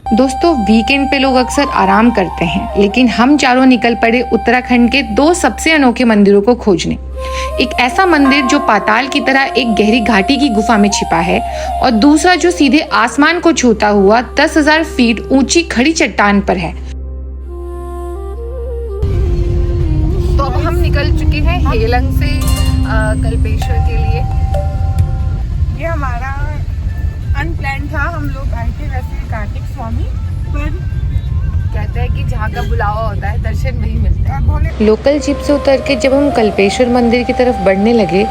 दोस्तों, वीकेंड पे लोग अक्सर आराम करते हैं, लेकिन हम चारों निकल पड़े उत्तराखंड के दो सबसे अनोखे मंदिरों को खोजने। एक ऐसा मंदिर जो पाताल की तरह एक गहरी घाटी की गुफा में छिपा है, और दूसरा जो सीधे आसमान को छूता हुआ 10,000 फीट ऊंची खड़ी चट्टान पर है। तो अब हम निकल चुके हैं हेलंग से कल्पेश्वर के लिए। ये हमारा अनप्लान था, हम लोग आए थे वैसे कार्तिक स्वामी, पर कहते हैं कि जहाँ का बुलावा होता है दर्शन वही मिलते हैं। लोकल जीप से उतर के जब हम कल्पेश्वर मंदिर की तरफ बढ़ने लगे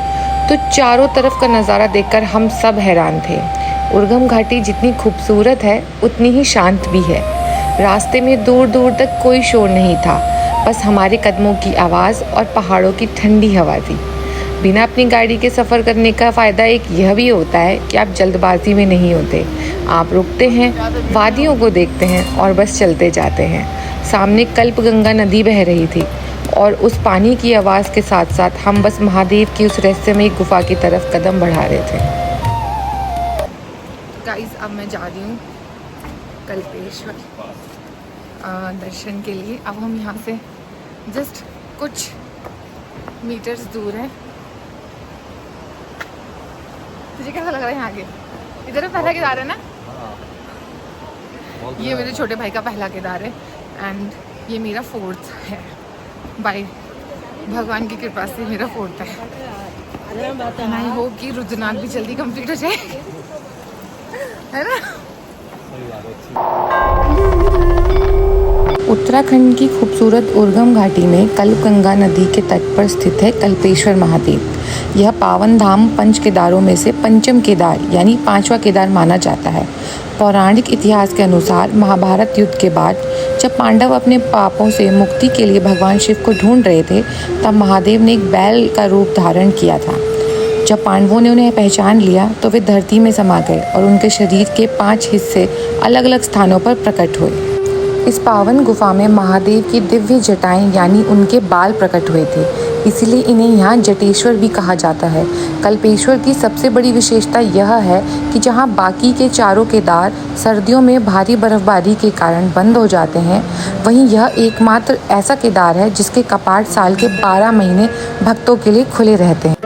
तो चारों तरफ का नज़ारा देखकर हम सब हैरान थे। उर्गम घाटी जितनी खूबसूरत है उतनी ही शांत भी है। रास्ते में दूर दूर तक कोई शोर नहीं था, बस हमारे कदमों की आवाज़ और पहाड़ों की ठंडी हवा थी। बिना अपनी गाड़ी के सफ़र करने का फ़ायदा एक यह भी होता है कि आप जल्दबाजी में नहीं होते। आप रुकते हैं, वादियों को देखते हैं और बस चलते जाते हैं। सामने कल्पगंगा नदी बह रही थी और उस पानी की आवाज़ के साथ साथ हम बस महादेव की उस रहस्यमयी गुफा की तरफ कदम बढ़ा रहे थे। गाइस, अब मैं जा रही हूँ कल्पेश्वर दर्शन के लिए। अब हम यहाँ से जस्ट कुछ मीटर्स दूर हैं। तुझे कैसा लग रहा है यहाँ आगे? इधर पहला केदार है ना? ये मेरे छोटे भाई का पहला केदार है एंड ये मेरा 4th है। बाय भगवान की कृपा से मेरा 4th है। आई होप कि रुद्रनाथ भी जल्दी कंप्लीट हो जाए, है ना? उत्तराखंड की खूबसूरत उर्गम घाटी में कल्पगंगा नदी के तट पर स्थित है कल्पेश्वर महादेव। यह पावन धाम पंच केदारों में से पंचम केदार यानी 5वां केदार माना जाता है। पौराणिक इतिहास के अनुसार महाभारत युद्ध के बाद जब पांडव अपने पापों से मुक्ति के लिए भगवान शिव को ढूंढ रहे थे, तब महादेव ने एक बैल का रूप धारण किया था। जब पांडवों ने उन्हें पहचान लिया तो वे धरती में समा गए और उनके शरीर के 5 हिस्से अलग अलग स्थानों पर प्रकट हुए। इस पावन गुफा में महादेव की दिव्य जटाएं यानी उनके बाल प्रकट हुए थे, इसीलिए इन्हें यहाँ जटेश्वर भी कहा जाता है। कल्पेश्वर की सबसे बड़ी विशेषता यह है कि जहाँ बाकी के चारों केदार सर्दियों में भारी बर्फबारी के कारण बंद हो जाते हैं, वहीं यह एकमात्र ऐसा केदार है जिसके कपाट साल के 12 महीने भक्तों के लिए खुले रहते हैं।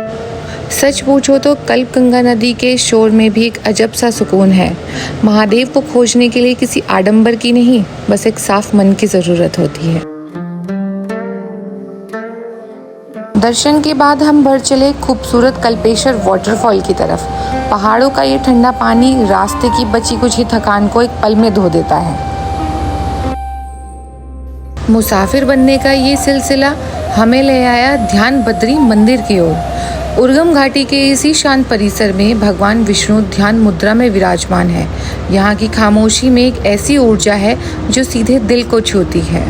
सच पूछो तो कल्पगंगा नदी के शोर में भी एक अजब सा सुकून है। महादेव को खोजने के लिए किसी आडंबर की नहीं, बस एक साफ मन की ज़रूरत होती है। दर्शन के बाद हम बढ़ चले खूबसूरत कल्पेश्वर वाटरफॉल की तरफ। पहाड़ों का ये ठंडा पानी रास्ते की बची कुछ ही थकान को एक पल में धो देता है। मुसाफिर बनने का ये सिलसिला हमें ले आया ध्यान बद्री मंदिर की ओर। उर्गम घाटी के इसी शांत परिसर में भगवान विष्णु ध्यान मुद्रा में विराजमान है। यहाँ की खामोशी में एक ऐसी ऊर्जा है जो सीधे दिल को छूती है।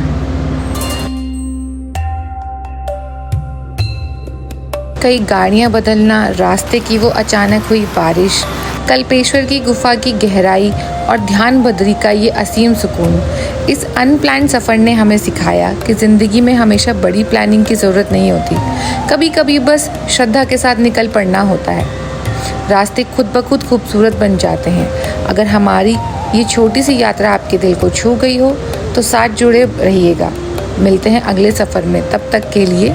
कई गाड़ियाँ बदलना, रास्ते की वो अचानक हुई बारिश, कल्पेश्वर की गुफा की गहराई और ध्यान बद्री का ये असीम सुकून। इस अनप्लान सफ़र ने हमें सिखाया कि ज़िंदगी में हमेशा बड़ी प्लानिंग की ज़रूरत नहीं होती। कभी कभी बस श्रद्धा के साथ निकल पड़ना होता है। रास्ते खुद ब खुद खूबसूरत बन जाते हैं। अगर हमारी ये छोटी सी यात्रा आपके दिल को छू गई हो तो साथ जुड़े रहिएगा। मिलते हैं अगले सफ़र में, तब तक के लिए